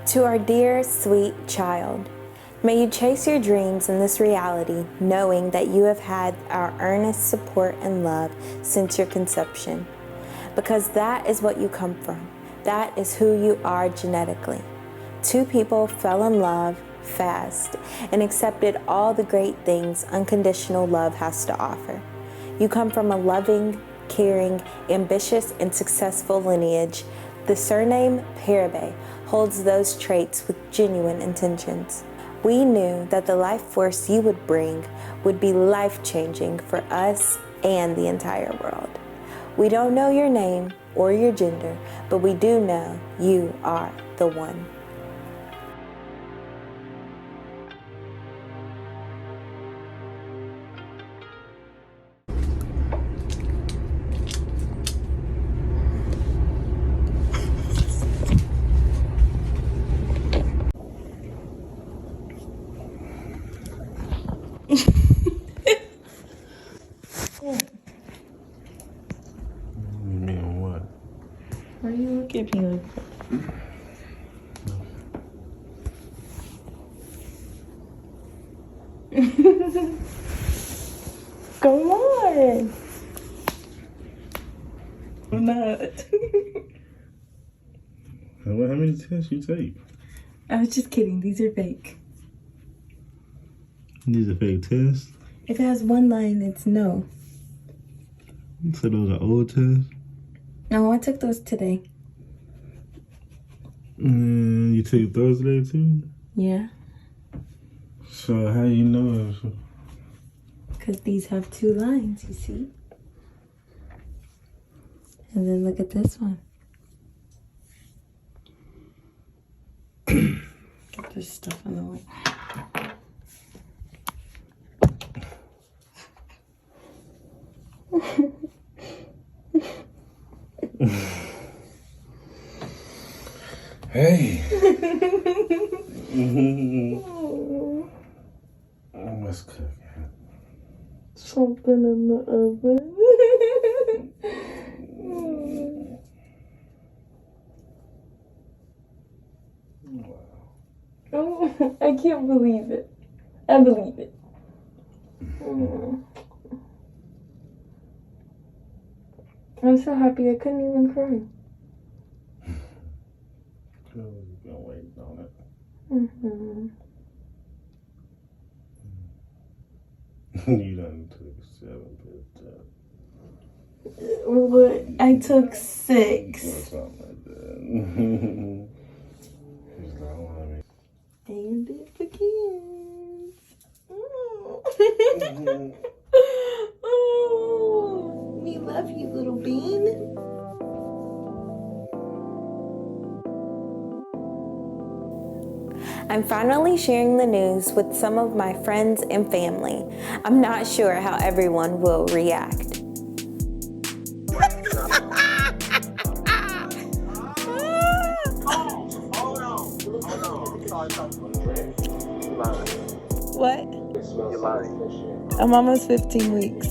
To our dear, sweet child, may you chase your dreams in this reality, knowing that you have had our earnest support and love since your conception. Because that is what you come from. That is who you are genetically. Two people fell in love fast and accepted all the great things unconditional love has to offer. You come from a loving, caring, ambitious, and successful lineage. The surname Parabe holds those traits with genuine intentions. We knew that the life force you would bring would be life-changing for us and the entire world. We don't know your name or your gender, but we do know you are the one. Why you look at me like that? Come on! I'm not. How many tests you take? I was just kidding. These are fake. These are fake tests? If it has one line, it's no. So those are old tests? No, I took those today. You took those today too? Yeah. So how you know? Because these have two lines, you see? And then look at this one. Get this stuff in the way. Hey. What's cooking? Something in the oven. Oh, I can't believe it. I believe it. I'm so happy I couldn't even cry. You're gonna wait on it. You done took 7 pills. What? I took 6. Or something like that. He's like, And it begins. Oh, we love you, little bean. I'm finally sharing the news with some of my friends and family. I'm not sure how everyone will react. What? I'm almost 15 weeks.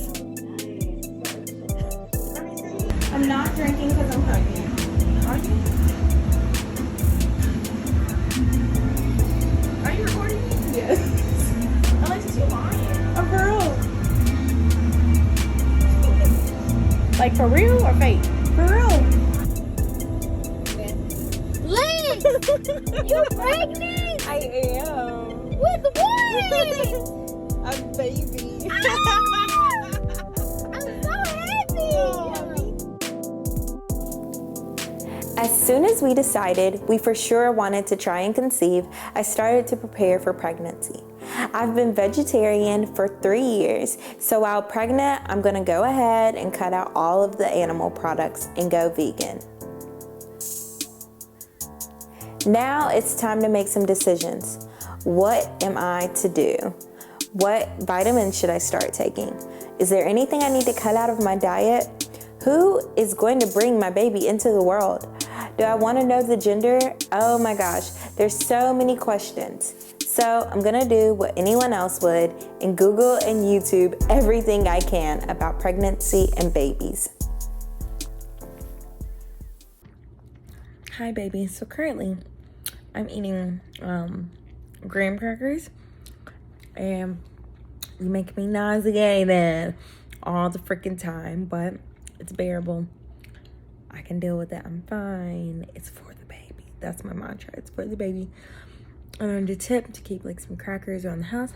I'm not drinking because I'm pregnant. Are you? Are you recording me? Yes. Alexis, you lying. I'm for real. Like for real or fake? For real. Liz! You're pregnant? I am. With what? A baby. I'm so happy. As soon as we decided we for sure wanted to try and conceive, I started to prepare for pregnancy. I've been vegetarian for 3 years, so while pregnant, I'm gonna go ahead and cut out all of the animal products and go vegan. Now it's time to make some decisions. What am I to do? What vitamins should I start taking? Is there anything I need to cut out of my diet? Who is going to bring my baby into the world? Do I want to know the gender? Oh my gosh, there's so many questions. So I'm gonna do what anyone else would and Google and YouTube everything I can about pregnancy and babies. Hi baby, so currently I'm eating graham crackers, and you make me nauseated all the freaking time, but it's bearable. I can deal with it. I'm fine. It's for the baby. That's my mantra. It's for the baby. I learned a tip to keep like some crackers around the house.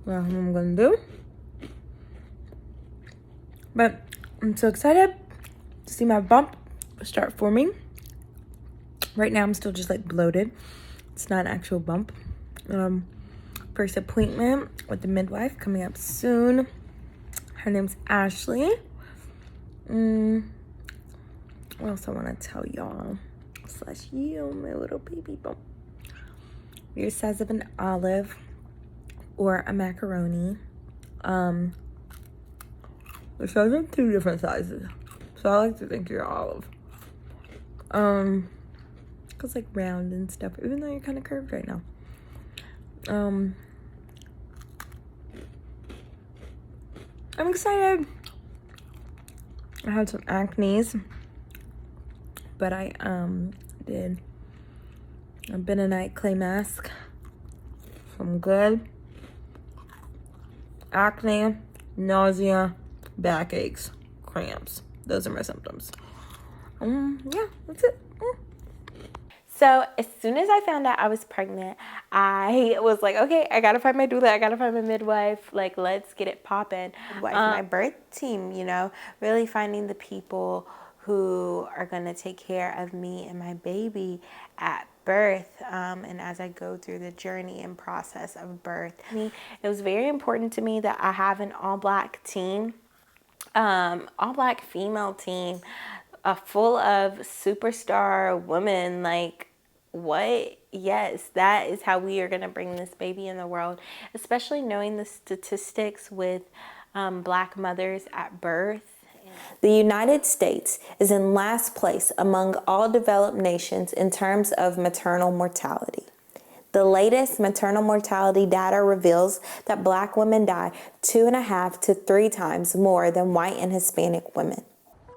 Well, what I'm gonna do. But I'm so excited to see my bump start forming. Right now I'm still just like bloated. It's not an actual bump. First appointment with the midwife coming up soon. Her name's Ashley. What else I want to tell y'all? Slash you, my little baby bump. Your size of an olive or a macaroni. The size are 2 different sizes, so I like to think you're olive. Cause like round and stuff, even though you're kind of curved right now. I'm excited. I had some acne, but I did a bentonite clay mask. So I'm good. Acne, nausea, backaches, cramps. Those are my symptoms. Yeah, that's it. So as soon as I found out I was pregnant, I was like, okay, I gotta find my doula, I gotta find my midwife, like let's get it popping. My birth team, you know, really finding the people who are gonna take care of me and my baby at birth, and as I go through the journey and process of birth. It was very important to me that I have an all-black team, all-black female team, full of superstar women. Like, what? Yes, that is how we are going to bring this baby in the world, especially knowing the statistics with Black mothers at birth. The United States is in last place among all developed nations in terms of maternal mortality. The latest maternal mortality data reveals that Black women die 2.5 to 3 times more than white and Hispanic women.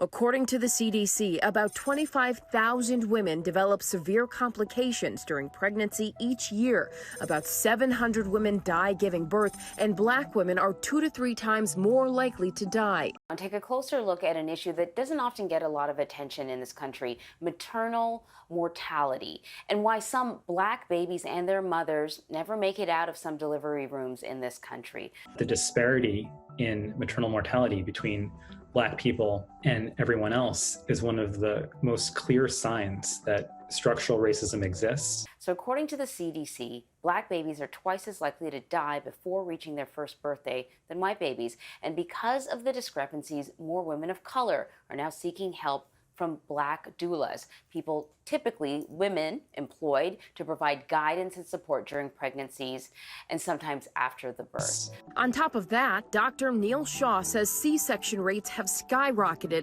According to the CDC, about 25,000 women develop severe complications during pregnancy each year. About 700 women die giving birth, and Black women are 2 to 3 times more likely to die. I'll take a closer look at an issue that doesn't often get a lot of attention in this country: maternal mortality, and why some Black babies and their mothers never make it out of some delivery rooms in this country. The disparity in maternal mortality between Black people and everyone else is one of the most clear signs that structural racism exists. So according to the CDC, Black babies are twice as likely to die before reaching their first birthday than white babies. And because of the discrepancies, more women of color are now seeking help from Black doulas, people, typically women employed to provide guidance and support during pregnancies and sometimes after the birth. On top of that, Dr. Neil Shaw says C-section rates have skyrocketed.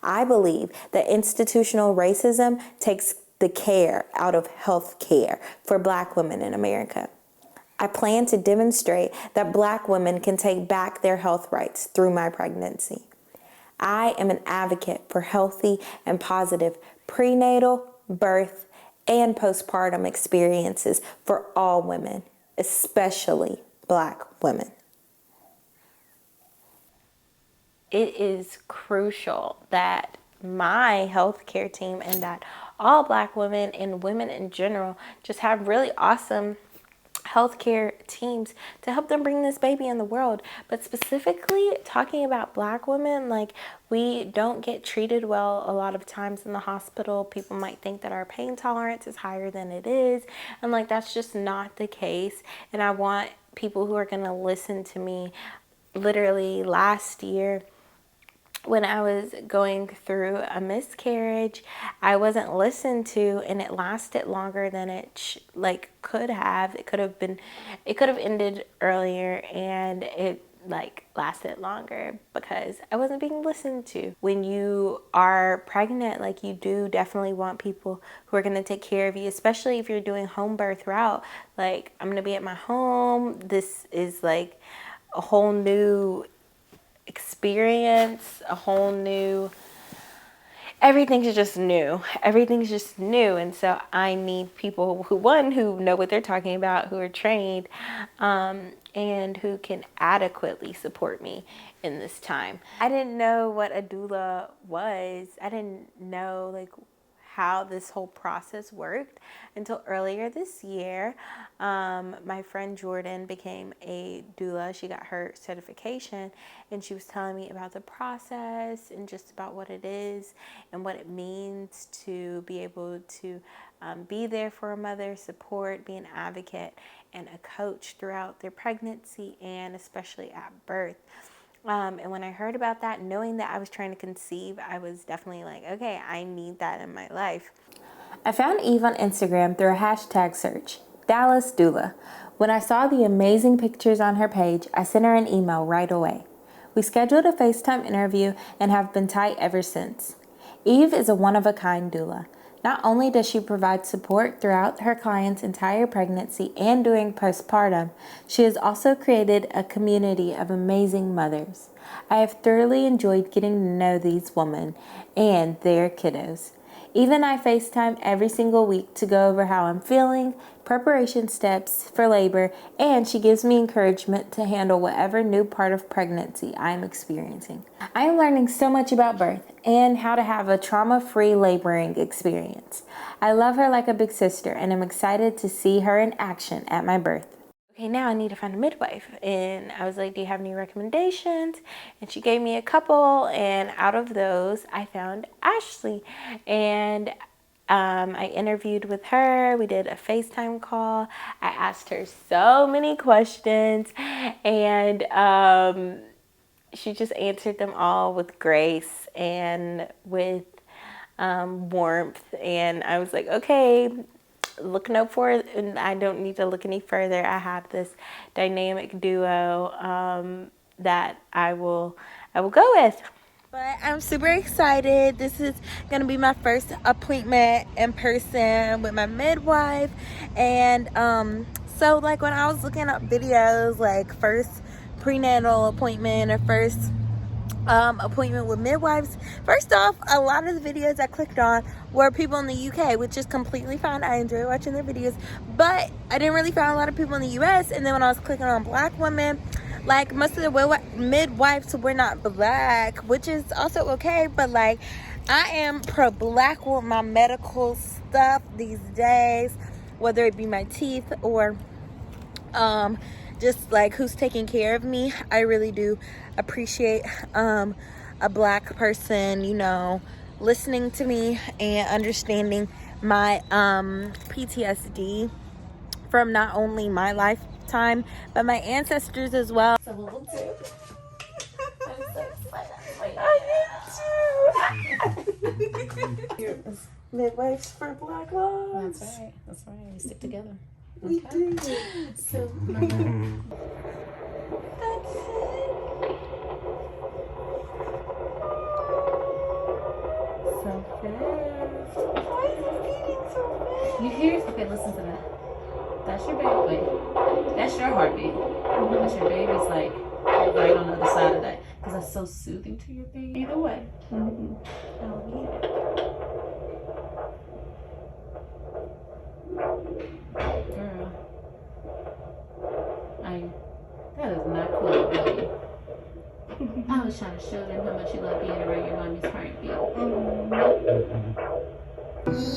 I believe that institutional racism takes the care out of health care for Black women in America. I plan to demonstrate that Black women can take back their health rights through my pregnancy. I am an advocate for healthy and positive prenatal, birth, and postpartum experiences for all women, especially Black women. It is crucial that my healthcare team and that all Black women and women in general just have really awesome healthcare teams to help them bring this baby in the world. But specifically talking about Black women, like, we don't get treated well a lot of times in the hospital. People might think that our pain tolerance is higher than it is, and like, that's just not the case. And I want people who are going to listen to me. Literally last year, when I was going through a miscarriage, I wasn't listened to, and it lasted longer than it could have. It could have ended earlier, and it lasted longer because I wasn't being listened to. When you are pregnant, like, you do definitely want people who are going to take care of you, especially if you're doing home birth route. Like, I'm going to be at my home. This is like a whole new experience, a whole new everything's just new. Everything's just new. And so I need people who know what they're talking about, who are trained, and who can adequately support me in this time. I didn't know what a doula was. I didn't know like how this whole process worked until earlier this year. My friend Jordan became a doula. She got her certification, and she was telling me about the process and just about what it is and what it means to be able to be there for a mother, support, be an advocate, and a coach throughout their pregnancy and especially at birth. And when I heard about that, knowing that I was trying to conceive, I was definitely like, okay, I need that in my life. I found Eve on Instagram through a hashtag search, Doulas Doula. When I saw the amazing pictures on her page, I sent her an email right away. We scheduled a FaceTime interview and have been tight ever since. Eve is a one-of-a-kind doula. Not only does she provide support throughout her client's entire pregnancy and during postpartum, she has also created a community of amazing mothers. I have thoroughly enjoyed getting to know these women and their kiddos. Eve and I FaceTime every single week to go over how I'm feeling, preparation steps for labor, and she gives me encouragement to handle whatever new part of pregnancy I am experiencing. I am learning so much about birth and how to have a trauma-free laboring experience. I love her like a big sister, and I'm excited to see her in action at my birth. Okay, now I need to find a midwife. And I was like, do you have any recommendations? And she gave me a couple, and out of those, I found Ashley. And I interviewed with her. We did a FaceTime call. I asked her so many questions, and she just answered them all with grace and with warmth. And I was like, okay, look no further, and I don't need to look any further. I have this dynamic duo that I will go with. But I'm super excited. This is gonna be my first appointment in person with my midwife. And so like when I was looking up videos like first prenatal appointment or first appointment with midwives, first off, a lot of the videos I clicked on were people in the UK, which is completely fine. I enjoy watching their videos, but I didn't really find a lot of people in the US. And then when I was clicking on black women, like most of the midwives were not black, which is also okay, but like I am pro black with my medical stuff these days, whether it be my teeth or just like who's taking care of me. I really do appreciate a black person, you know, listening to me and understanding my PTSD from not only my lifetime but my ancestors as well. So we'll do. I'm so excited. I need to. Midwives for Black Lives. That's right. That's right. We stick together. We do. So that's it. So fast. Why is it beating so fast? you hear? Okay, listen to that. That's your baby. Wait, that's your heartbeat. That's your baby's like right on the other side of that, because that's so soothing to your baby. Either way. I don't need it. Girl, that is not cool, baby. I was trying to show them how much you love being around your mommy's heartbeat.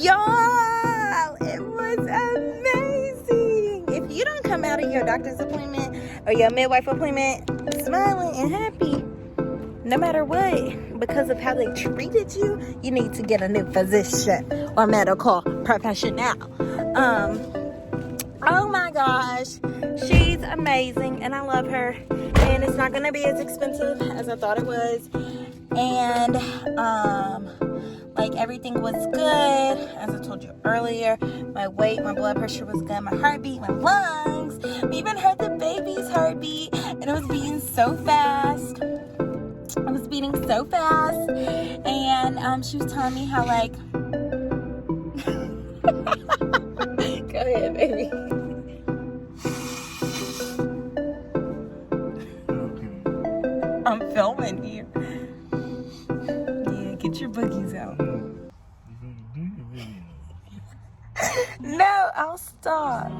Y'all, it was amazing. If you don't come out of your doctor's appointment or your midwife appointment smiling and happy, no matter what, because of how they treated you, you need to get a new physician or medical professional. Oh my gosh, she's amazing and I love her, and it's not gonna be as expensive as I thought it was, and like everything was good. As I told you earlier, my weight, my blood pressure was good, my heartbeat, my lungs, we even heard the baby's heartbeat, and it was beating so fast. It was beating so fast, and she was telling me how like go ahead, baby. I'm filming you. Yeah, get your boogies out. No, I'll stop.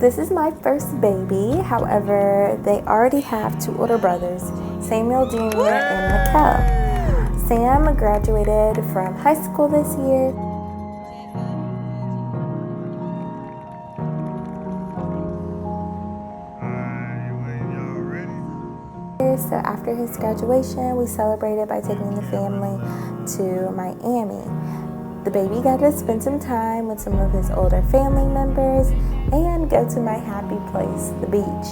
This is my first baby. However, they already have 2 older brothers, Samuel Jr. and Mikkel. Sam graduated from high school this year. So after his graduation, we celebrated by taking the family to Miami. The baby got to spend some time with some of his older family members and go to my happy place, the beach.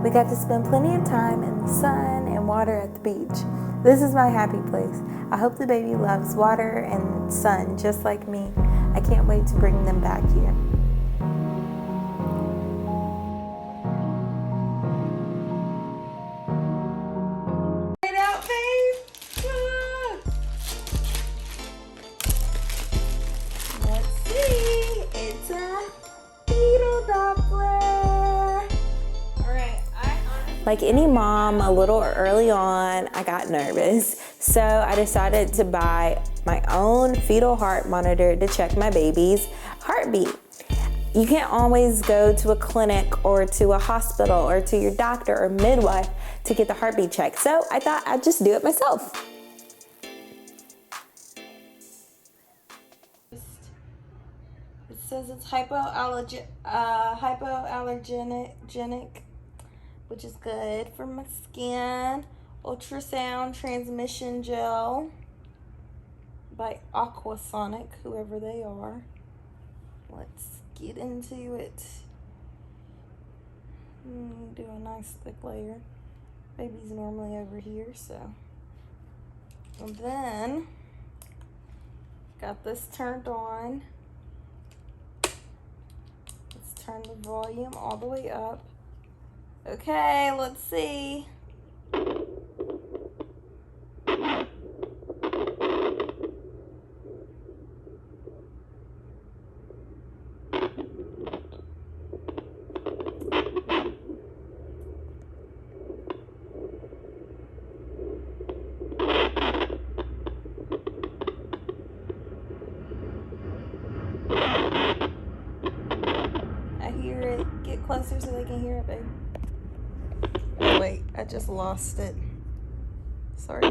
We got to spend plenty of time in the sun and water at the beach. This is my happy place. I hope the baby loves water and sun just like me. I can't wait to bring them back here. Like any mom, a little early on, I got nervous. So I decided to buy my own fetal heart monitor to check my baby's heartbeat. You can't always go to a clinic or to a hospital or to your doctor or midwife to get the heartbeat checked. So I thought I'd just do it myself. It says it's hypoallergenic, which is good for my skin. Ultrasound transmission gel by Aquasonic, whoever they are. Let's get into it. Do a nice thick layer. Baby's normally over here, so. And then, got this turned on. Let's turn the volume all the way up. Okay, let's see. I hear it. Get closer so they can hear it, babe. Oh, wait, I just lost it. Sorry.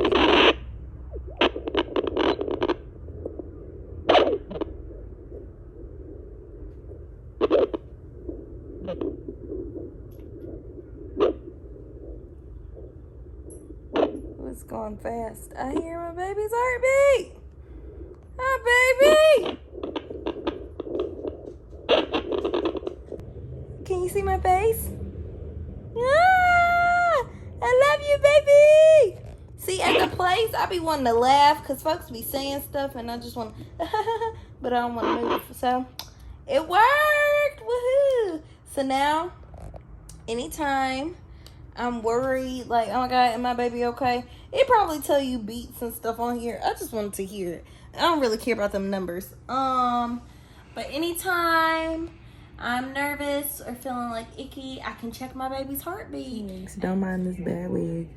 It's going fast. I hear my baby's heartbeat. Hi, baby. Can you see my face? Ah, I love you, baby. See, at the place, I be wanting to laugh because folks be saying stuff and I just want to, but I don't want to move. So, it worked. Woohoo. So now, anytime I'm worried, like, oh my God, am my baby okay? It probably tell you beats and stuff on here. I just wanted to hear it. I don't really care about them numbers. But anytime I'm nervous or feeling like icky, I can check my baby's heartbeat. Don't mind this bad wig.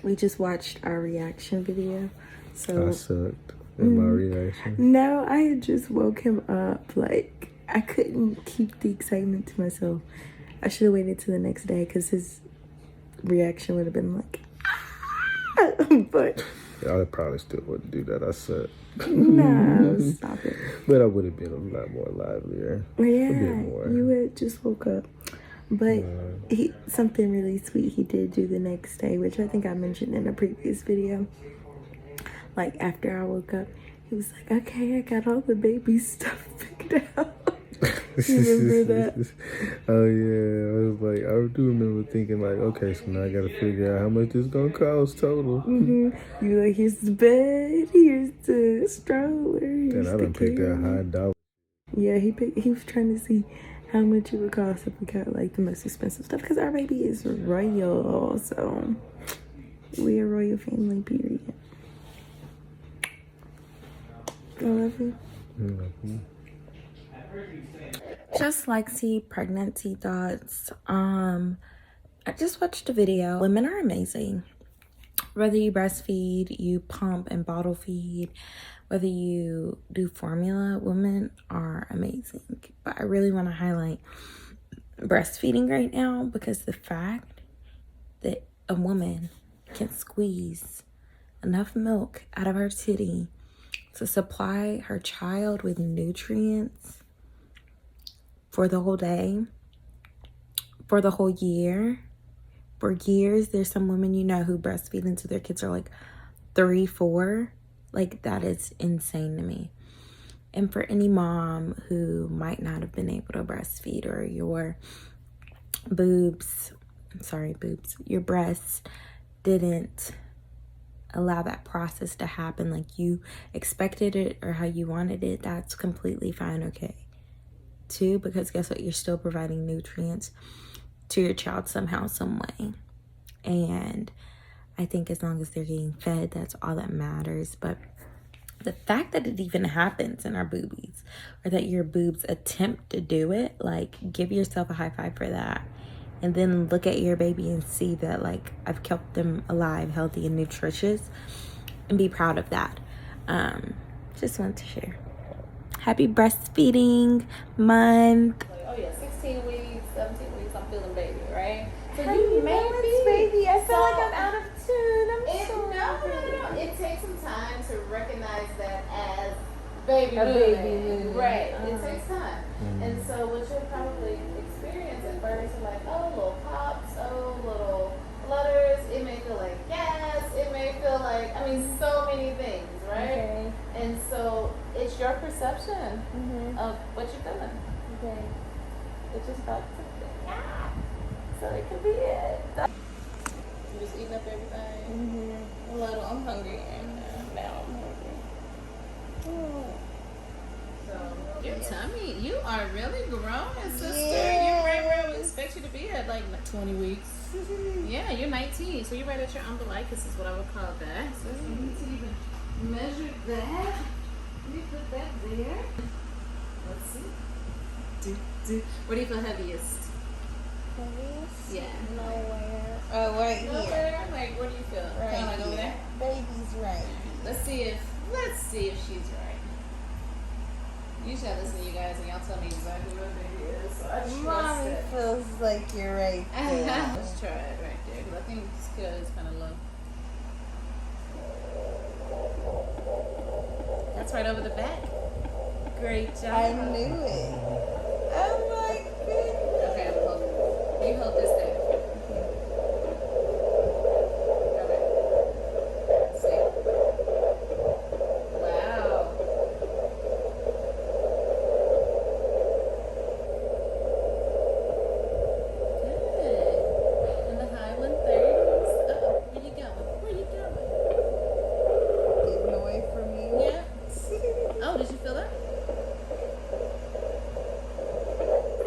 We just watched our reaction video. So I sucked in my reaction. No, I had just woke him up. Like, I couldn't keep the excitement to myself. I should have waited till the next day because his reaction would have been like, ah! But I probably still wouldn't do that. I sucked. no, stop it. But I would have been a lot more livelier. Yeah, a bit more. you had just woke up. But something really sweet he did do the next day, which I think I mentioned in a previous video. Like, after I woke up, he was like, okay, I got all the baby stuff picked out. You remember that? Oh yeah, I was like, I do remember thinking like, okay, so now I gotta figure out how much this gonna cost total. You were like, here's the bed, here's the stroller, here's And I done picked that high dollar. Yeah, he was trying to see how much it would cost if we got like the most expensive stuff, because our baby is royal, so we a royal family, period. I love you. Mm-hmm. Just Lexi pregnancy thoughts. I just watched a video. Women are amazing. Whether you breastfeed, you pump and bottle feed, whether you do formula, women are amazing. But I really want to highlight breastfeeding right now, because the fact that a woman can squeeze enough milk out of her titty to supply her child with nutrients for the whole day, for the whole year, for years. There's some women who breastfeed until their kids are like 3, 4. Like, that is insane to me. And for any mom who might not have been able to breastfeed, or your your breasts didn't allow that process to happen like you expected it or how you wanted it, that's completely fine, okay, too, because guess what? You're still providing nutrients to your child somehow, some way. And I think as long as they're getting fed, that's all that matters. But the fact that it even happens in our boobies, or that your boobs attempt to do it, like, give yourself a high five for that. And then look at your baby and see that, like, I've kept them alive, healthy, and nutritious, and be proud of that. Just wanted to share. Happy breastfeeding month. Oh yeah, 16 weeks, 17 weeks, I'm feeling baby, right? So How you you may know be it's baby? I feel so- like I'm out of tune. No. It takes some time to recognize that as baby A moving. baby moving. Right. Uh-huh. It takes time. And so what you'll probably experience at first are like, oh, little pops, oh, little flutters. It may feel like gas. It may feel like, so many things, right? Okay. And so it's your perception of what you're feeling. Okay. It just felt something. Ah. So it could be it. You just eating up everything. A little. I'm hungry. Now I'm hungry. So your tummy, you are really growing, sister. You're right where I would expect you to be at, like 20 weeks. Yeah, you're 19, so you're right at your umbilicus is what I would call that. So you need to even measure that. Let me put that there. Let's see. Where do you feel heaviest? Yeah. Nowhere. Oh, right here. Nowhere? Like, where do you feel? Right Kind of like over here. there? Baby's right. Let's see if she's right. Usually I listen to you guys and y'all tell me exactly what baby is, so I trust Mommy it. feels like you're right there. Let's try it right there, because I think this kid is kind of low. That's right over the back. Great job. I knew it. Oh my goodness. Okay, I'm holding. You hold this there. Okay. Let's see. Wow. Good. In the high 130s. Uh-oh. Where you going? Where you going? Getting away from you. Yeah. Oh, did you feel that?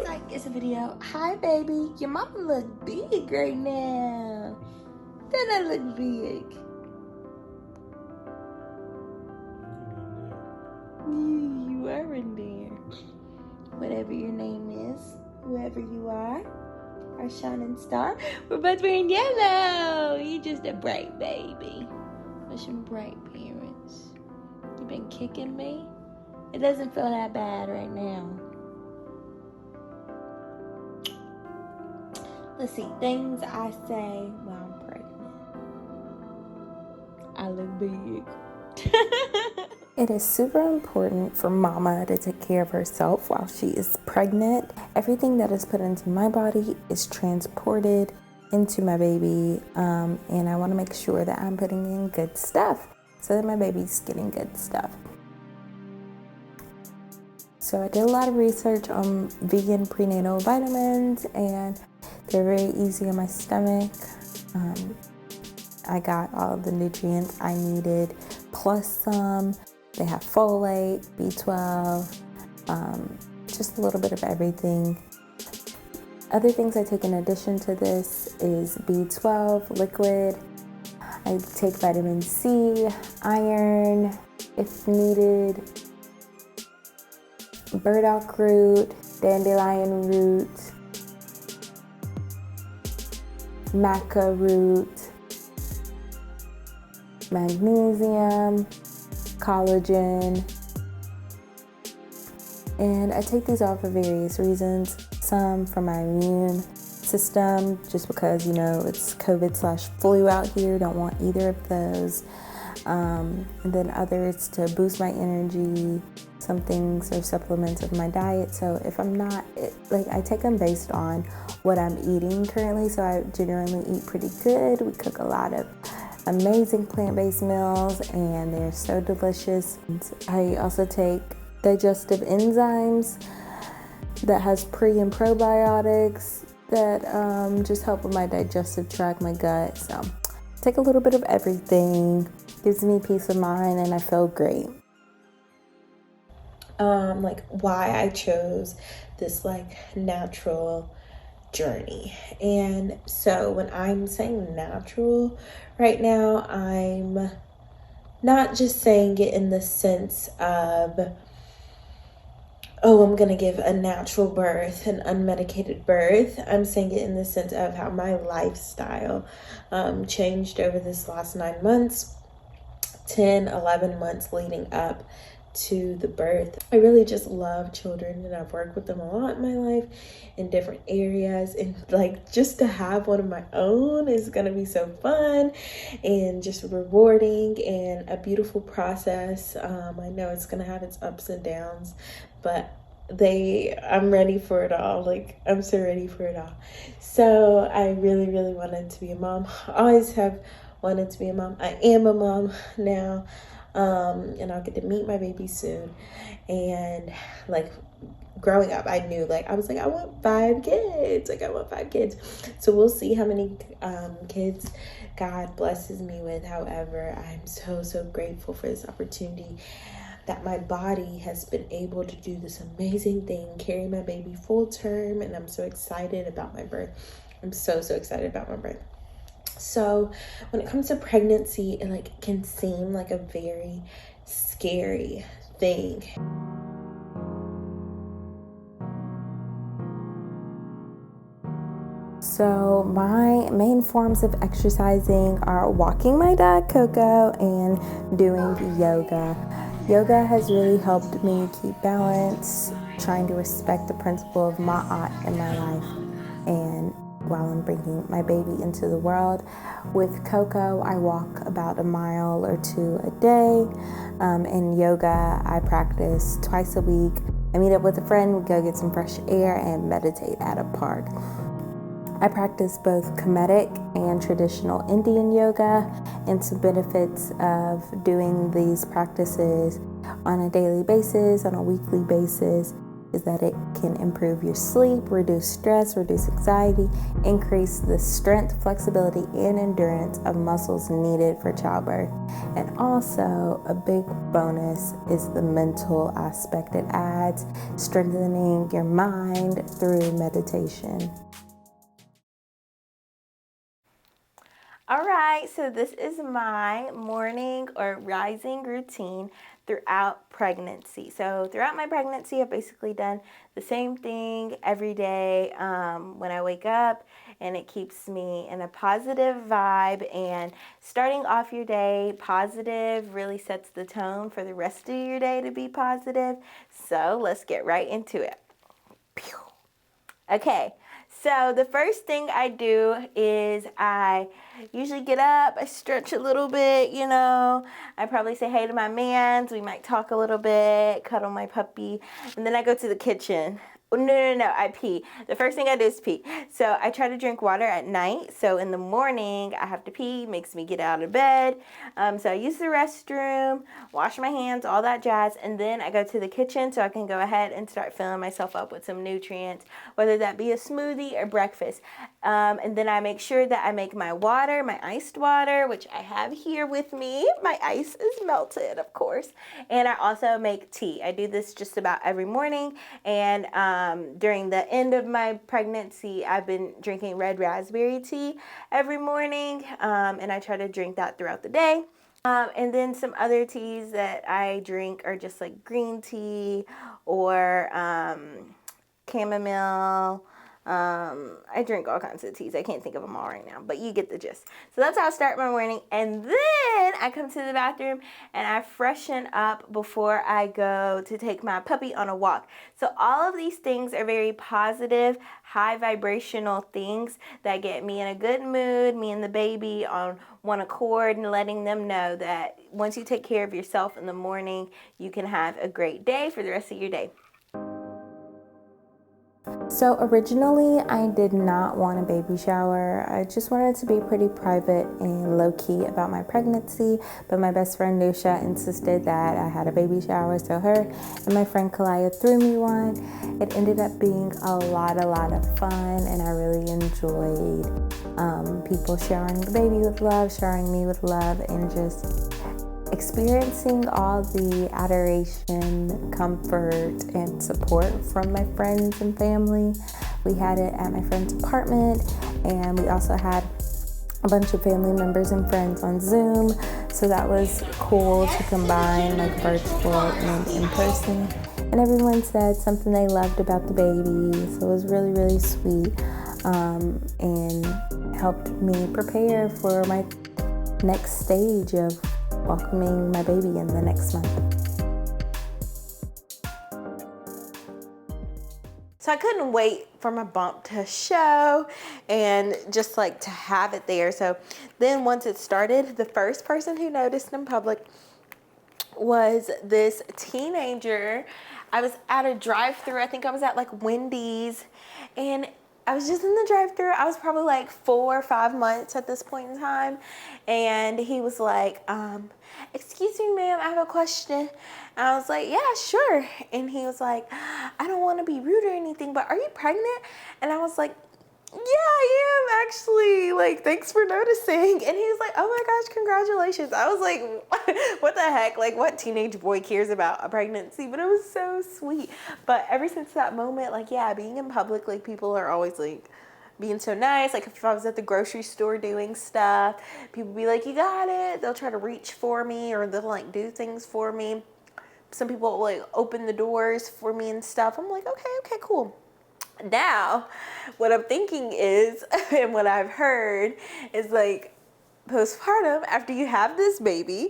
Like, it's a video. Hi, baby. Your mama look big right now. Doesn't that look big? You are in there. Whatever your name is, whoever you are, our shining star. We're both wearing yellow. You're just a bright baby. With some bright parents. You been kicking me? It doesn't feel that bad right now. Let's see, things I say while I'm pregnant. I look big. It is super important for mama to take care of herself while she is pregnant. Everything that is put into my body is transported into my baby, and I want to make sure that I'm putting in good stuff so that my baby's getting good stuff. So I did a lot of research on vegan prenatal vitamins, and they're very easy on my stomach. I got all of the nutrients I needed, plus some. They have folate, B12, just a little bit of everything. Other things I take in addition to this is B12 liquid. I take vitamin C, iron if needed, burdock root, dandelion root, maca root, magnesium, collagen, and I take these all for various reasons. Some for my immune system, just because, you know, it's COVID/flu out here, don't want either of those. And then others to boost my energy. Some things are supplements of my diet. So if I'm not, I take them based on what I'm eating currently. So I generally eat pretty good. We cook a lot of amazing plant-based meals and they're so delicious. I also take digestive enzymes that has pre and probiotics that just help with my digestive tract, my gut. So take a little bit of everything. Gives me peace of mind and I feel great. Why I chose this natural journey. And so when I'm saying natural right now, I'm not just saying it in the sense of, oh, I'm gonna give a natural birth, an unmedicated birth. I'm saying it in the sense of how my lifestyle changed over this last 9 months, 10, 11 months leading up to the birth. I really just love children and I've worked with them a lot in my life in different areas, and just to have one of my own is gonna be so fun and just rewarding and a beautiful process. I know it's gonna have its ups and downs, but I'm ready for it all. I'm so ready for it all. So I really, really wanted to be a mom. I always have wanted to be a mom. I am a mom now. And I'll get to meet my baby soon. And growing up, I knew I was I want 5 kids. I want 5 kids. So we'll see how many kids God blesses me with. However, I'm so, so grateful for this opportunity that my body has been able to do this amazing thing, carry my baby full term, and I'm so excited about my birth. I'm so, so excited about my birth. So when it comes to pregnancy, it can seem like a very scary thing. So my main forms of exercising are walking my dog Coco and doing yoga. Yoga has really helped me keep balance, trying to respect the principle of ma'at in my life, and while I'm bringing my baby into the world. With Coco, I walk about a mile or 2 a day. In yoga, I practice twice a week. I meet up with a friend, we go get some fresh air and meditate at a park. I practice both Kemetic and traditional Indian yoga, and some benefits of doing these practices on a daily basis, on a weekly basis, is that it can improve your sleep, reduce stress, reduce anxiety, increase the strength, flexibility, and endurance of muscles needed for childbirth. And also, a big bonus is the mental aspect. It adds strengthening your mind through meditation. All right, so this is my morning or rising routine throughout pregnancy. So throughout my pregnancy, I've basically done the same thing every day when I wake up, and it keeps me in a positive vibe. And starting off your day positive really sets the tone for the rest of your day to be positive. So let's get right into it. Pew. Okay, so the first thing I do is I usually get up, I stretch a little bit, I probably say hey to my mans, we might talk a little bit, cuddle my puppy, and then I go to the kitchen. No, I pee. The first thing I do is pee. So I try to drink water at night. So in the morning, I have to pee, makes me get out of bed. So I use the restroom, wash my hands, all that jazz, and then I go to the kitchen so I can go ahead and start filling myself up with some nutrients, whether that be a smoothie or breakfast. And then I make sure that I make my water, my iced water, which I have here with me. My ice is melted, of course. And I also make tea. I do this just about every morning. And during the end of my pregnancy, I've been drinking red raspberry tea every morning, and I try to drink that throughout the day. And then some other teas that I drink are just like green tea or chamomile, I drink all kinds of teas. I can't think of them all right now, but you get the gist. So that's how I start my morning. And then I come to the bathroom and I freshen up before I go to take my puppy on a walk. So all of these things are very positive, high vibrational things that get me in a good mood, me and the baby on one accord, and letting them know that once you take care of yourself in the morning, you can have a great day for the rest of your day. So originally, I did not want a baby shower. I just wanted to be pretty private and low-key about my pregnancy, but my best friend Nusha insisted that I had a baby shower, so her and my friend Kalaya threw me one. It ended up being a lot of fun, and I really enjoyed people showering the baby with love, showering me with love, and just experiencing all the adoration, comfort, and support from my friends and family. We had it at my friend's apartment, and we also had a bunch of family members and friends on Zoom, so that was cool to combine like virtual and in person. And everyone said something they loved about the baby, so it was really sweet, and helped me prepare for my next stage of welcoming my baby in the next month. So I couldn't wait for my bump to show and just like to have it there. So then once it started, the first person who noticed in public was this teenager. I was at a drive-thru. I think I was at like Wendy's, and I was just in the drive-thru. I was probably like 4 or 5 months at this point in time. And he was like, excuse me, ma'am, I have a question. And I was like, yeah, sure. And he was like, I don't want to be rude or anything, but are you pregnant? And I was like, yeah, I am actually. Like, thanks for noticing. And he was like, oh my gosh, congratulations. I was like, what the heck? Like, what teenage boy cares about a pregnancy? But it was so sweet. But ever since that moment, like, yeah, being in public, like, people are always like being so nice. Like, if I was at the grocery store doing stuff, people be like, you got it. They'll try to reach for me, or they'll like do things for me. Some people like open the doors for me and stuff. I'm like, okay, cool. Now, what I'm thinking is, and what I've heard is like postpartum, after you have this baby,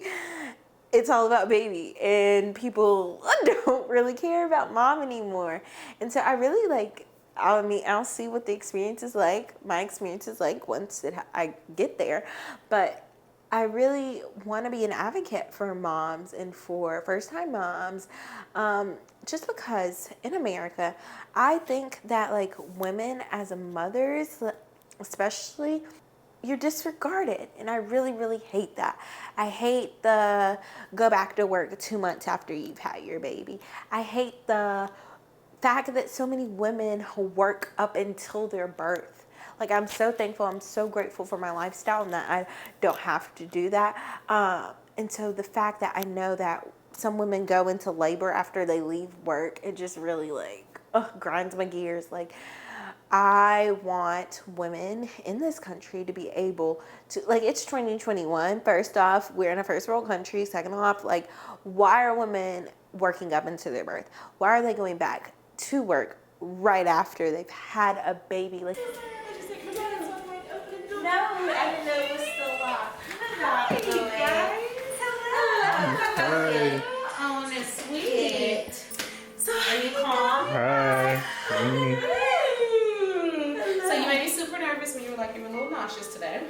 it's all about baby, and people don't really care about mom anymore. And so I really like, I'll see what the experience is like, my experience is like once I get there, but I really want to be an advocate for moms and for first-time moms, just because in America, I think that like women as mothers, especially, you're disregarded, and I really hate that. I hate the go back to work 2 months after you've had your baby. I hate the fact that so many women work up until their birth. Like, I'm so thankful, I'm so grateful for my lifestyle and that I don't have to do that. And so the fact that I know that some women go into labor after they leave work, it just really like grinds my gears. Like, I want women in this country to be able to, like, it's 2021. First off, we're in a first world country. Second off, like, why are women working up into their birth? Why are they going back to work right after they've had a baby? Like, no, I didn't know it was still locked. Hi, guys. Hello. Hi. Oh, that's sweet. So, are you calm? Hi. So you made me super nervous when you were like, you were a little nauseous today.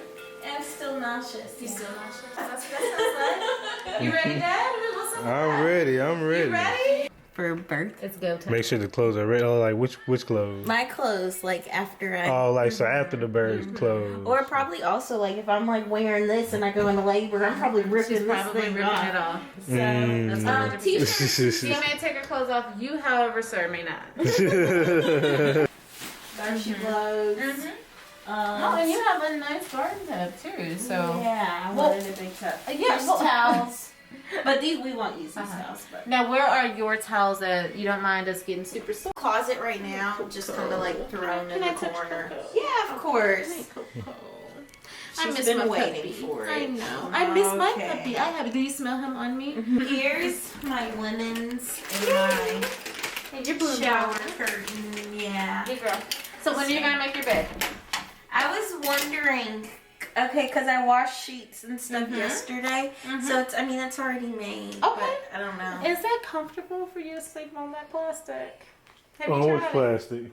I'm still nauseous. You still nauseous? That's what that sounds like. You ready, Dad? What's up? I'm ready. You ready? For birth. It's go time. Make sure the clothes are ready. Oh, like which clothes? My clothes, like after I. Oh, like so after the birth clothes. Or probably also like if I'm like wearing this and I go into labor, I'm probably ripping She's this probably thing ripping off. it off. So, T-shirts. You may take her clothes off. You, however, sir, may not. Garden clothes. Oh, and you have a nice garden tub too. So yeah, I wanted a big tub. yeah, well, towels. But these we won't use these towels. But. Now, where are your towels that you don't mind us getting super soaked? Closet right now, just kind of like thrown in the corner. Yeah, of course. I She's miss been my waiting puppy. for it. I know. I miss my Okay. puppy. I have. Do you smell him on me? Here's my linens and my Hey, you're blue shower curtain. Yeah. Good girl. So when are you gonna make your bed? I was wondering, okay, because I washed sheets and stuff yesterday, so it's, I mean, it's already made. Okay. But I don't know. Is that comfortable for you to sleep on that plastic? Have Oh, you what's tried it? plastic?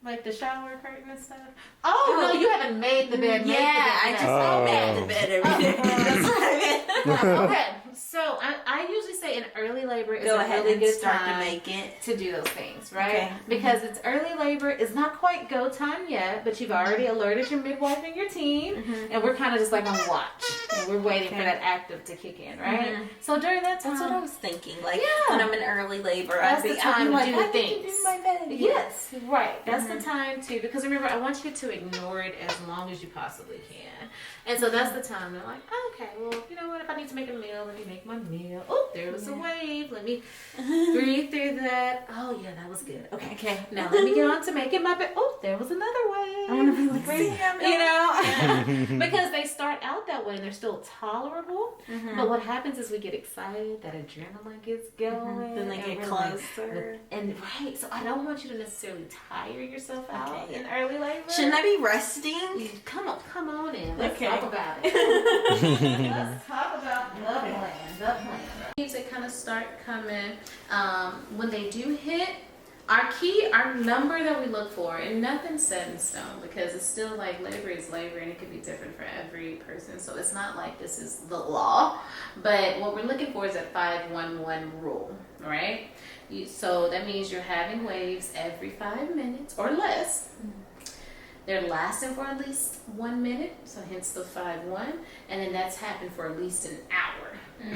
Like the shower curtain and stuff? Oh, no, you haven't made the bed. Yeah, I just made the bed every day. That's what I meant. Okay, so I usually say in early labor is Go a ahead really and good start time to make it. to do those things, right? Okay. Because it's early labor. It's not quite go time yet, but you've already alerted your midwife and your team, and we're kind of just like on watch. And we're waiting for that active to kick in, right? So during that time, That's what I was thinking. Like, Yeah. when I'm in early labor, That's I'd the be time to like, do I things. need to do my bed. Yes, right. That's the time to, because remember, I want you to ignore it as long as you possibly can. And so that's the time they're like, oh, okay, well, you know what? If I need to make a meal, let me make my meal. Oh, there was a wave. Let me breathe through that. Oh, yeah, that was good. Okay. Now let me get on to making my bed. Oh, there was another wave. I want to be like, see, You know, because they start out that way and they're still tolerable. But what happens is we get excited, that adrenaline gets going. Then they and get we're like- closer. and right, so I don't want you to necessarily tire yourself out in early labor. Shouldn't I be resting? Come on in. Let's Okay. talk about it. Let's talk about the plan. The plan. Things that kind of start coming when they do hit. Our number that we look for, and nothing's set in stone because it's still like labor is labor and it could be different for every person. So it's not like this is the law, but what we're looking for is that 5-1-1 rule, right? So that means you're having waves every 5 minutes or less. They're lasting for at least 1 minute, so hence the 5-1, and then that's happened for at least an hour.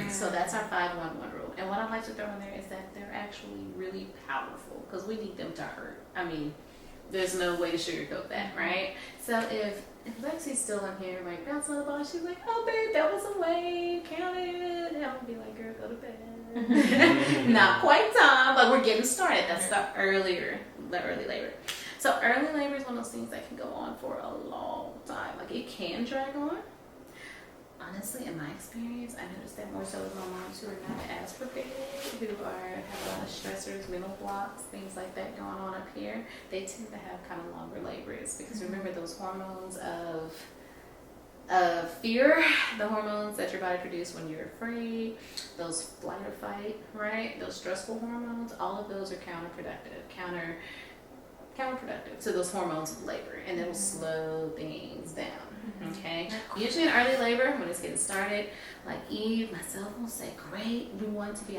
So that's our 5-1-1 rule. And what I like to throw in there is that they're actually really powerful because we need them to hurt. I mean, there's no way to sugarcoat that, right? So if Lexi's still in here, like bouncing on the ball, she's like, "Oh, babe, that was a wave. Count it." And I'm gonna be like, "Girl, go to bed." Not quite time, but we're getting started. That's the early labor. So early labor is one of those things that can go on for a long time. Like it can drag on. Honestly, in my experience, I noticed that more so with my moms who are not as prepared, who have a lot of stressors, mental blocks, things like that going on up here. They tend to have kind of longer labors because remember those hormones of fear, the hormones that your body produces when you're afraid, those flight or fight, right? Those stressful hormones, all of those are counterproductive to those hormones of labor, and it'll slow things down. Okay, usually in early labor when it's getting started, like Eve, myself will say, great, we want to be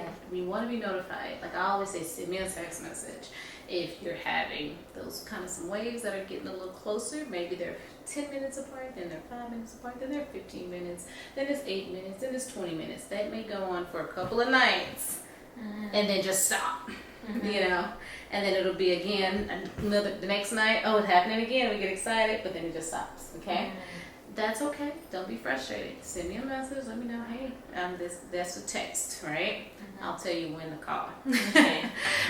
notified. Like I always say, send me a text message if you're having those kind of some waves that are getting a little closer. Maybe they're 10 minutes apart, then they're 5 minutes apart, then they're 15 minutes, then it's 8 minutes, then it's 20 minutes. That may go on for a couple of nights and then just stop. You know, and then it'll be again the next night. Oh, it's happening again. We get excited, but then it just stops. Okay, that's okay. Don't be frustrated. Send me a message. Let me know. Hey, that's a text, right? I'll tell you when to call. Okay,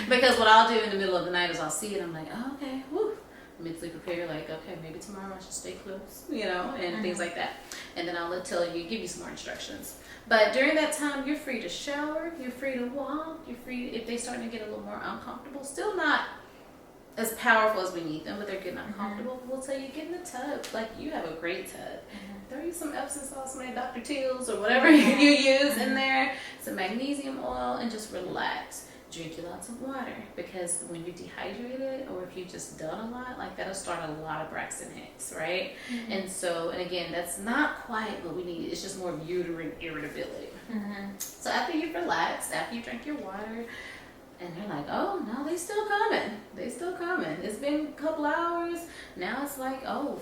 because what I'll do in the middle of the night is I'll see it. I'm like, oh, okay, woo. Mentally prepare, like, okay, maybe tomorrow I should stay close, you know, and things like that. And then I'll give you some more instructions. But during that time, you're free to shower, you're free to walk, you're free, if they're starting to get a little more uncomfortable, still not as powerful as we need them, but they're getting uncomfortable, we'll tell you, get in the tub. Like, you have a great tub. Throw you some Epsom salt, some Dr. Teal's or whatever you use in there, some magnesium oil, and just relax. Drink lots of water, because when you're dehydrated or if you've just done a lot, like that'll start a lot of Braxton Hicks, right? And so, and again, that's not quite what we need. It's just more of uterine irritability. So after you've relaxed, after you drink your water, and they're like, oh, no, they still coming. It's been a couple hours. Now it's like, oh,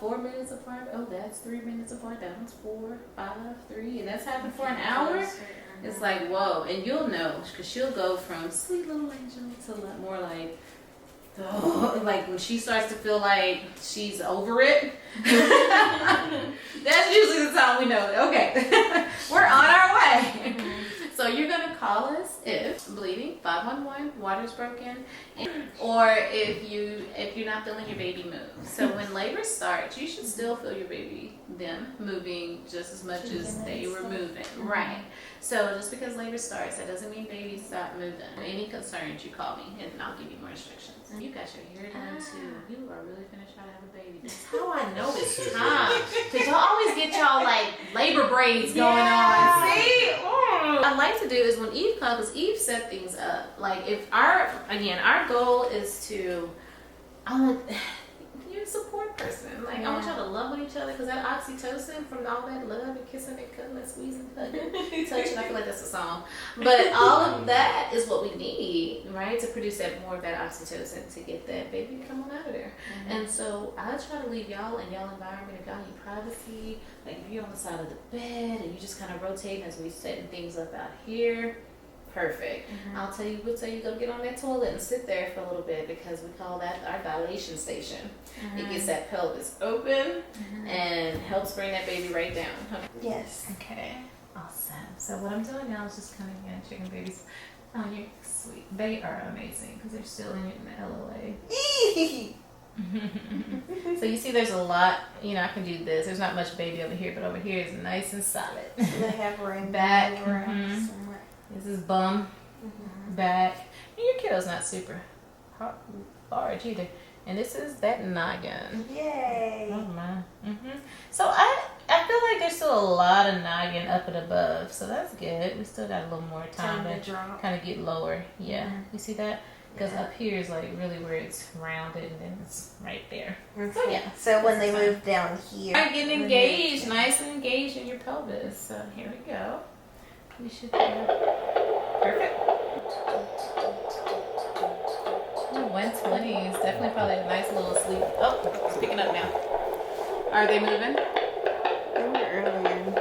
4 minutes apart. Oh, that's 3 minutes apart. That one's 4, 5, 3. And that's happened for an hour. It's like, whoa. And you'll know, because she'll go from sweet little angel to more like, oh, like when she starts to feel like she's over it. That's usually the time we know, okay, we're on our way. So you're going to call us if bleeding, 511, water's broken, or if you're not feeling your baby move. So when labor starts, you should still feel your baby them moving just as much as they were moving. Right. So just because labor starts, that doesn't mean babies stop moving. Any concerns, you call me and I'll give you more instructions. You got your hair done too. You are really finna try to have a baby. That's how I know it's time. Cause y'all always get y'all like labor braids going on. See? What I like to do is when Eve comes, because Eve set things up. Like if our goal is to, you're a support person. Like I want y'all to love with each other, because that oxytocin from all that love and kissing and cuddling, squeezing, hugging, touching, I feel like that's a song. But all of that is what we need, right? To produce that more of that oxytocin to get that baby come on out of there. And so I try to leave y'all in y'all environment. If y'all need privacy, like if you're on the side of the bed and you just kind of rotate as we setting things up out here. Perfect. We'll tell you go get on that toilet and sit there for a little bit, because we call that our dilation station. It gets that pelvis open and helps bring that baby right down. Yes. Okay. Awesome. So what I'm doing now is just kind of getting chicken babies. Oh, you're sweet. They are amazing because they're still in the LOA. So you see there's a lot, I can do this. There's not much baby over here, but over here is nice and solid. They have room back. somewhere. This is bum, back. And your kiddo's not super large either. And this is that noggin. Yay. Oh my. So I feel like there's still a lot of noggin up and above. So that's good. We still got a little more time to kind of get lower. Yeah. You see that? Because up here is like really where it's rounded, and then it's right there. So yeah. So when they move down here. You're getting engaged, nice and engaged in your pelvis. So here we go. We should do perfect. 120 is definitely probably a nice little sleep. Oh, it's picking up now. Are they moving? They were earlier.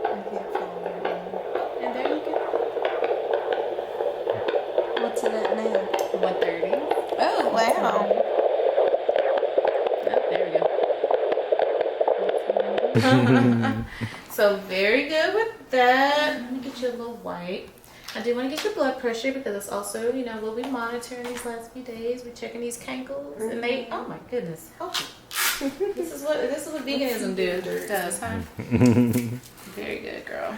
I can't follow them. And there you go. What's it at now? 130. Oh, wow. Oh, there we go. So very good with that. Let me get you a little white. I do want to get your blood pressure, because it's also, we'll be monitoring these last few days. We're checking these cankles, and they, oh my goodness, healthy. This is what veganism does, huh? Very good, girl.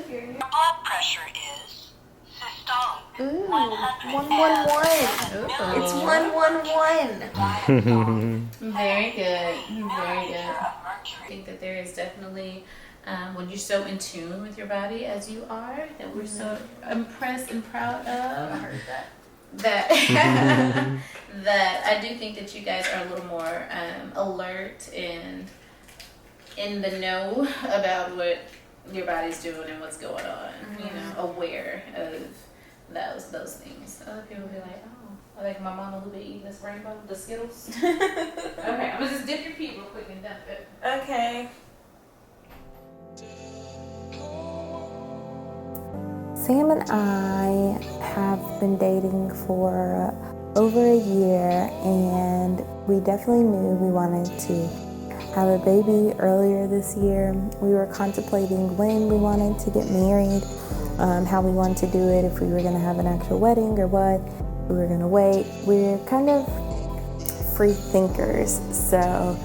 Your blood pressure is systolic. Ooh, 111. It's 111. Very good. Very good. I think that there is definitely, when you're so in tune with your body as you are, that we're so impressed and proud of. I heard that. That I do think that you guys are a little more alert and in the know about what your body's doing and what's going on. Aware of those things. Other people be like, oh, like my mama who be eating this rainbow, the Skittles. Okay, I'm gonna just dip your feet real quick and dump it. Okay. Sam and I have been dating for over a year, and we definitely knew we wanted to have a baby earlier this year. We were contemplating when we wanted to get married, how we wanted to do it, if we were going to have an actual wedding or what, we were going to wait. We're kind of free thinkers, so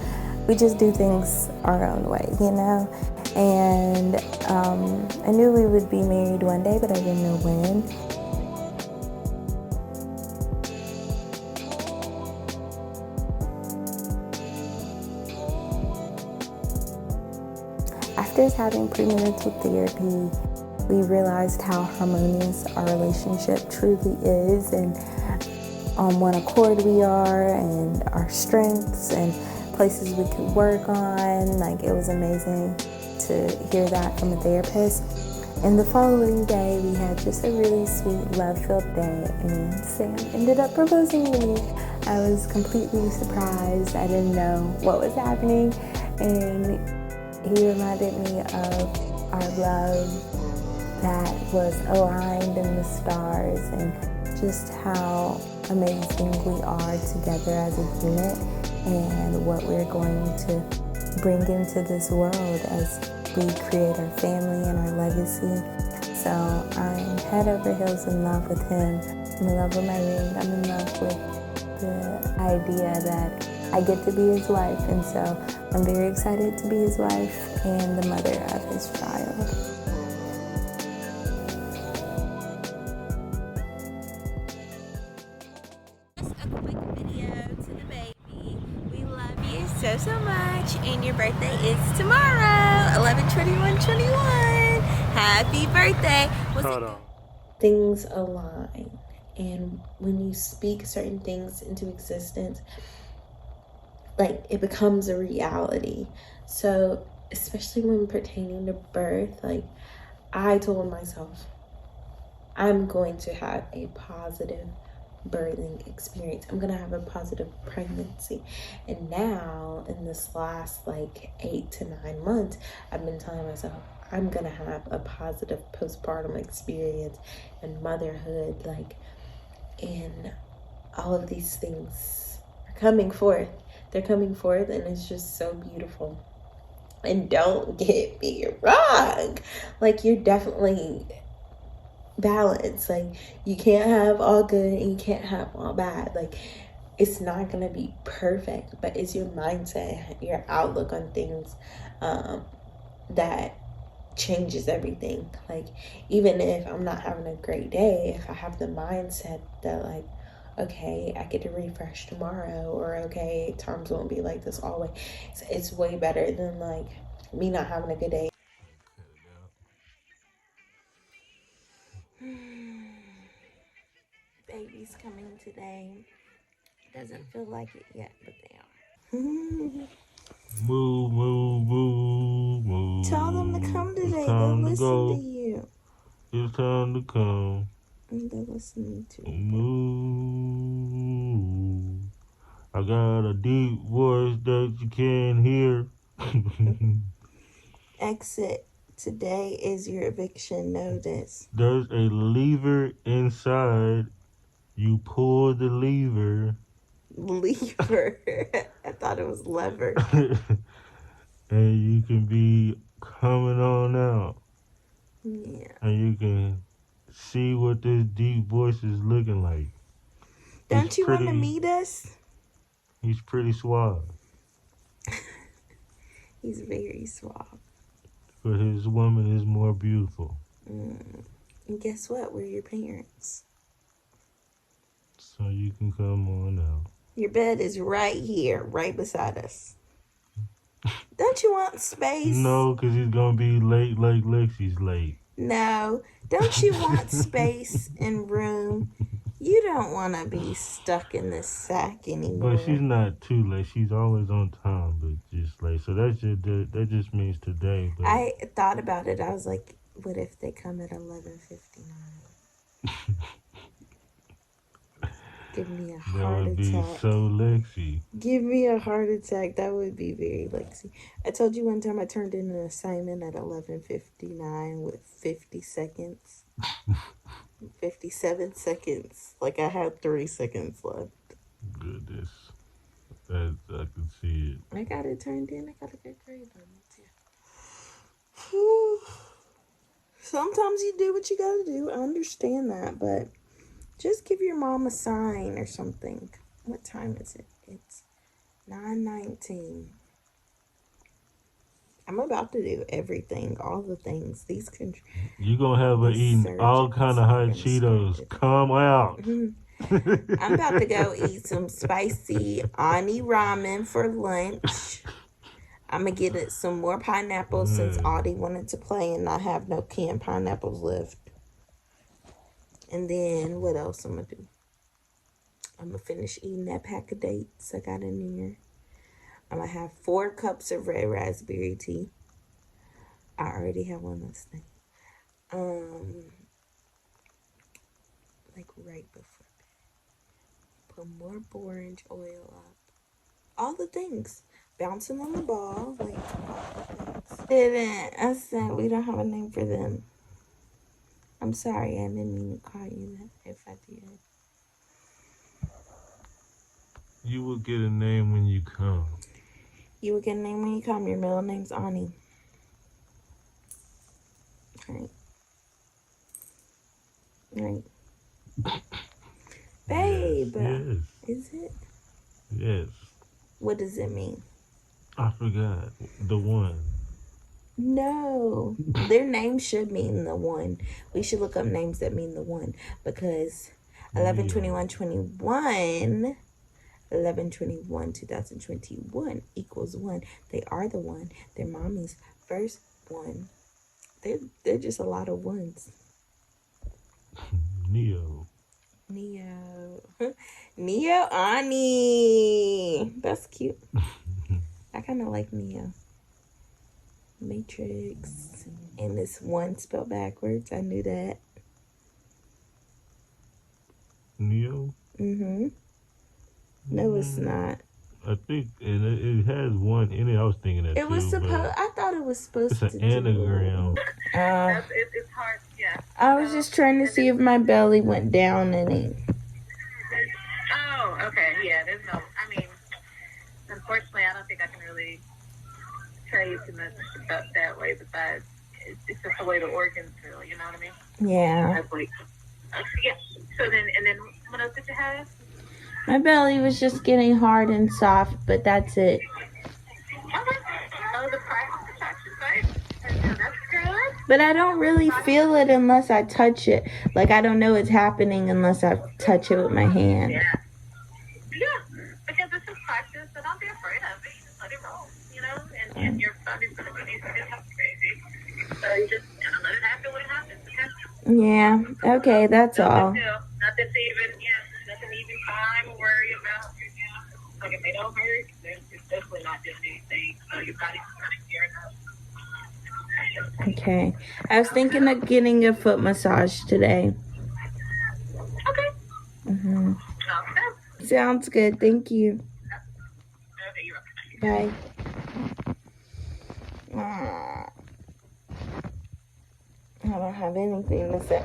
we just do things our own way, And I knew we would be married one day, but I didn't know when. After having premarital therapy, we realized how harmonious our relationship truly is, and on one accord we are, and our strengths and places we could work on. Like, it was amazing to hear that from a therapist. And the following day, we had just a really sweet, love-filled day, and Sam ended up proposing to me. I was completely surprised. I didn't know what was happening, and he reminded me of our love that was aligned in the stars, and just how amazing we are together as a unit, and what we're going to bring into this world as we create our family and our legacy. So I'm head over heels in love with him. I'm in love with my ring. I'm in love with the idea that I get to be his wife. And so I'm very excited to be his wife and the mother of his child. A quick video to the baby. We love you so much, and your birthday is tomorrow, 11/21/21. Happy birthday. Hold on. Things align, and when you speak certain things into existence, like, it becomes a reality. So especially when pertaining to birth, like, I told myself I'm going to have a positive birthing experience. I'm gonna have a positive pregnancy. And now in this last like 8 to 9 months, I've been telling myself I'm gonna have a positive postpartum experience and motherhood, like, and all of these things are coming forth. They're coming forth, and it's just so beautiful. And don't get me wrong, like, you're definitely balance. Like, you can't have all good and you can't have all bad. Like, it's not gonna be perfect, but it's your mindset, your outlook on things that changes everything. Like, even if I'm not having a great day, if I have the mindset that, like, okay, I get to refresh tomorrow, or okay, times won't be like this always, it's way better than like me not having a good day. Baby's coming today. Doesn't feel like it yet, but they are. Move, move, move, move. Tell them to come today. It's They'll time to listen go. to you. It's time to come. They're listening to you. Move. I got a deep voice that you can't hear. Exit. Today is your eviction notice. There's a lever inside. You pull the lever. Lever. I thought it was lever. And you can be coming on out. Yeah. And you can see what this deep voice is looking like. Don't you want to meet us? He's pretty suave. He's very suave. But his woman is more beautiful. And guess what? We're your parents. So you can come on out. Your bed is right here, right beside us. Don't you want space? No, because he's going to be late like Lexi's late. No. Don't you want space and room? You don't want to be stuck in this sack anymore. But she's not too late. She's always on time, but just late. So that just means today. But I thought about it. I was like, what if they come at 11:59? Give me a heart that would be attack. so Lexi. Give me a heart attack. That would be very Lexi. I told you one time I turned in an assignment at 11:59 with 50 seconds. 57 seconds. Like, I had 3 seconds left. Goodness. I can see it. I got it turned in. I got a good grade on it, too. Sometimes you do what you gotta do. I understand that, but just give your mom a sign or something. What time is it? It's 9:19. I'm about to do everything, all the things. These You're going to have her eating all kind of hot Cheetos. Come out. I'm about to go eat some spicy Ani ramen for lunch. I'm going to get it some more pineapples since Audie wanted to play and not have no canned pineapples left. And then what else I'm going to do? I'm going to finish eating that pack of dates I got in there. I'm going to have 4 cups of red raspberry tea. I already have one last night. Like right before bed. Put more orange oil up. All the things. Bouncing on the ball. Like, all the things. I said we don't have a name for them. I'm sorry, I didn't mean to call you that if I did. You will get a name when you come. You will get a name when you come. Your middle name's Ani. Right. Sheba. Yes. Is it? Yes. What does it mean? I forgot. The one. No. Their name should mean the one. We should look up names that mean the one, because 11/21/21, 11/21/2021 equals one. They are the one. Their mommy's first one. They're just a lot of ones. Neo. Neo Ani. That's cute. I kind of like Neo. Matrix. And this one spelled backwards. I knew that. Neo? Mm-hmm. No, it's not. I think it has one in it. I was thinking that It was too, supposed. but I thought it was supposed it's to an anagram. It's hard, yeah. I was just trying to see if my belly went down in it. Oh, okay, yeah, there's no, I mean, unfortunately, I don't think I can really tell you too much about that way, besides, it's just the way the organs feel, you know what I mean? Yeah. That's like, yeah, so then, and then, what else did you have? My belly was just getting hard and soft, but that's it. Oh, the practice exercise. That's good. But I don't really feel it unless I touch it. Like, I don't know it's happening unless I touch it with my hand. Yeah, because this is practice, so don't be afraid of it. You just let it roll, you know, and your body's going to release it. That's crazy. So you just gotta let it happen when it happens, okay? Yeah. Okay, that's all. Nothing to even time or worry about. Like, if they don't hurt, then it's definitely not just anything. So your body's kind of gearing up. Okay. I was thinking of getting a foot massage today. Okay. Mm-hmm. Okay. Sounds good. Thank you. Okay, you're Bye. welcome. I don't have anything to say.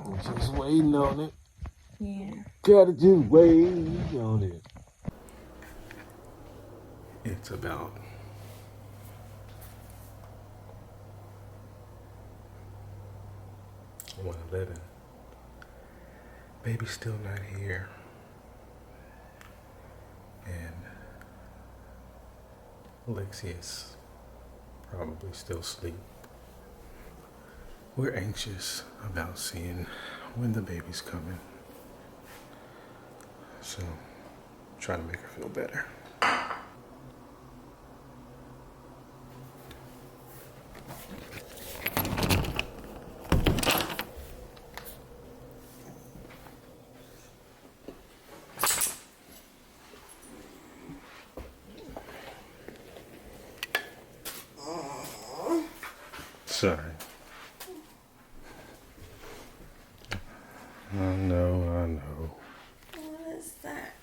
I'm just waiting on it. Yeah. Gotta just wait on it. It's about 1:11. Baby's still not here. And Alexia's probably still asleep. We're anxious about seeing when the baby's coming. So, trying to make her feel better. Sorry. I know. What is that?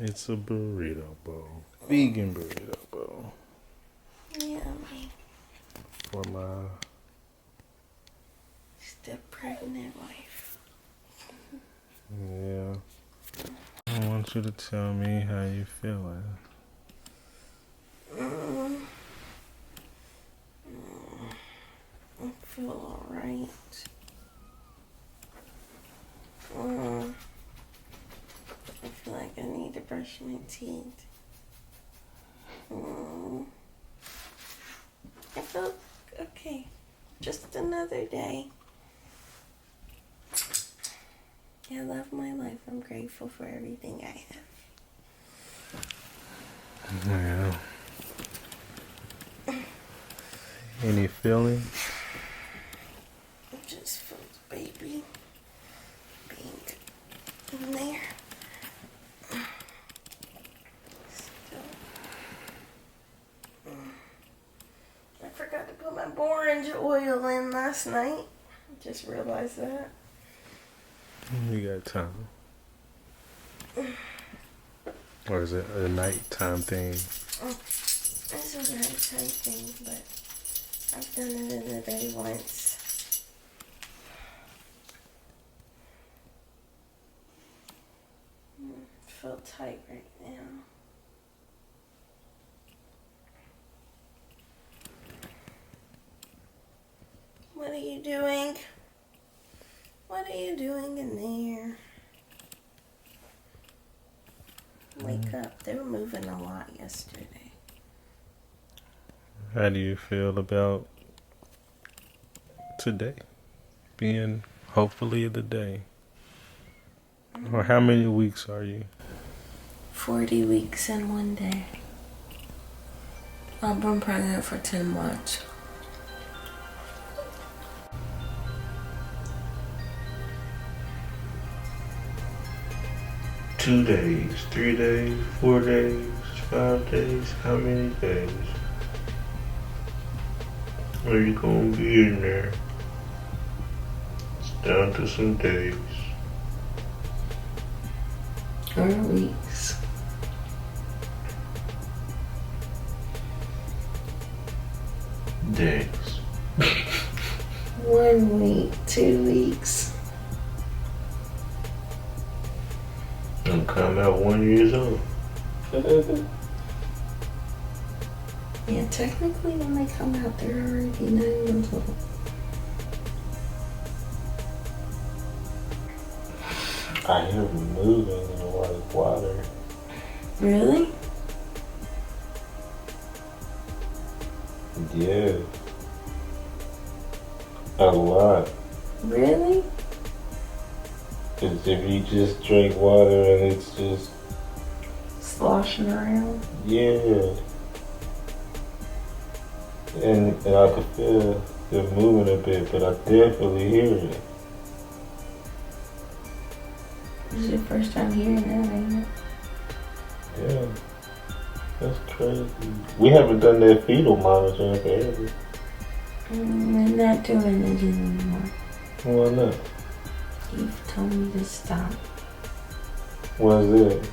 It's a burrito bowl. Vegan burrito bowl. Yummy. For my Still pregnant wife. Yeah. I want you to tell me how you feeling. I feel alright. I feel like I need to brush my teeth. I feel okay. Just another day. I love my life. I'm grateful for everything I have. Yeah. Any feeling? I just feel the baby being in there. Still. I forgot to put my orange oil in last night. Just realized that. You got time. Or is it a nighttime thing? It's a nighttime thing, but I've done it in the day once. Feel tight right now. are you doing? What are you doing in there? Wake up. They were moving a lot yesterday. How do you feel about today being hopefully the day? Or how many weeks are you? 40 weeks and 1 day. I've been pregnant for 10 months. Two days, 3 days, 4 days, 5 days. How many days are you gonna be in there? It's down to some days. Or weeks. Days. 1 week, 2 weeks. I'm come out 1 year old. Yeah, technically when they come out, they're already 9 months old. I hear them moving in the white water. Really? Yeah. A lot. Really? Because if you just drink water and it's just Sloshing around? yeah. And I could feel them moving a bit, but I definitely hear it. This is your first time hearing that, ain't it? Yeah. That's crazy. We haven't done that fetal monitoring forever. I'm not doing it anymore. Why not? You've told me to stop. Why is that?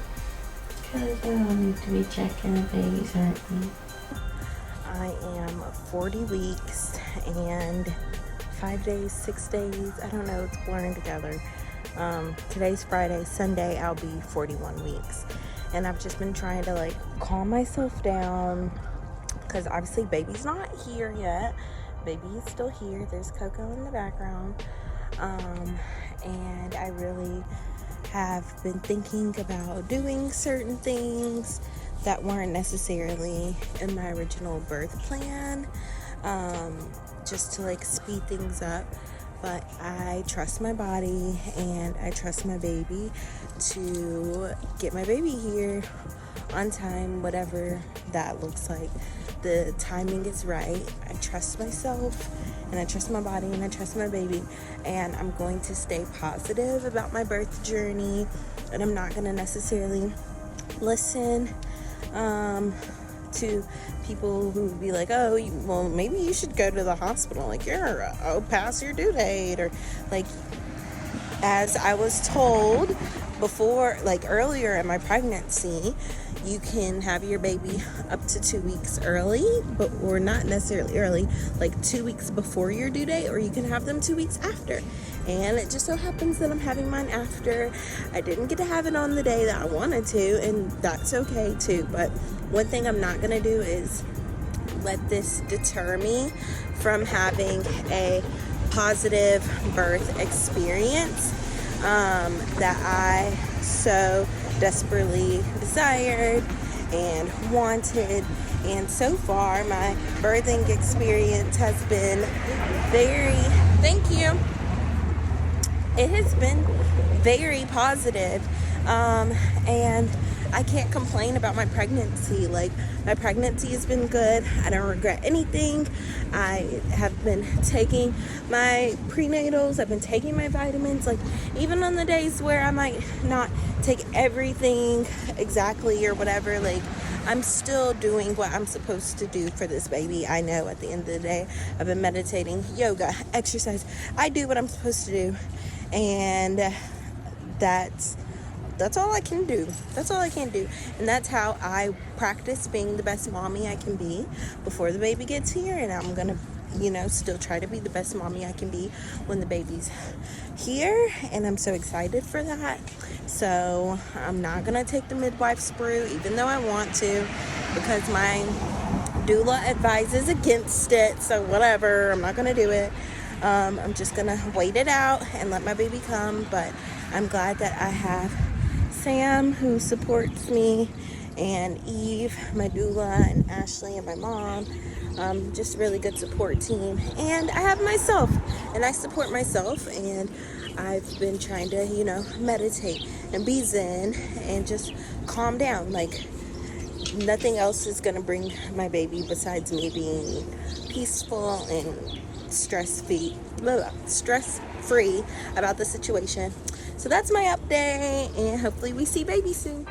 Because I don't need to be checking a baby's heartbeat. I am 40 weeks and 5 days, 6 days. I don't know, it's blurring together. Today's Friday, Sunday, I'll be 41 weeks. And I've just been trying to like calm myself down because obviously baby's not here yet. Baby is still here. There's Coco in the background. And I really have been thinking about doing certain things that weren't necessarily in my original birth plan, just to like speed things up. But I trust my body and I trust my baby to get my baby here on time, whatever that looks like. The timing is right. I trust myself and I trust my body and I trust my baby, and I'm going to stay positive about my birth journey, and I'm not going to necessarily listen to people who would be like, oh, well, maybe you should go to the hospital, like you're past your due date, or like, as I was told before, like earlier in my pregnancy, you can have your baby up to 2 weeks early, or not necessarily early, like 2 weeks before your due date, or you can have them 2 weeks after. And it just so happens that I'm having mine after. I didn't get to have it on the day that I wanted to, and that's okay too. But one thing I'm not gonna do is let this deter me from having a positive birth experience that I so desperately desired and wanted. And so far my birthing experience has been it has been very positive, and I can't complain about my pregnancy. Like, my pregnancy has been good. I don't regret anything. I have been taking my prenatals. I've been taking my vitamins. Like, even on the days where I might not take everything exactly or whatever, like, I'm still doing what I'm supposed to do for this baby. I know at the end of the day, I've been meditating, yoga, exercise. I do what I'm supposed to do, and that's all I can do. That's all I can do. And that's how I practice being the best mommy I can be before the baby gets here. And I'm going to, still try to be the best mommy I can be when the baby's here. And I'm so excited for that. So I'm not going to take the midwife sprue, even though I want to, because my doula advises against it. So whatever, I'm not going to do it. I'm just gonna wait it out and let my baby come, but I'm glad that I have Sam, who supports me, and Eve, my doula, and Ashley and my mom. Just really good support team. And I have myself, and I support myself, and I've been trying to, meditate and be zen and just calm down. Like, nothing else is gonna bring my baby besides me being peaceful and stress-free about the situation. So that's my update, and hopefully we see baby soon.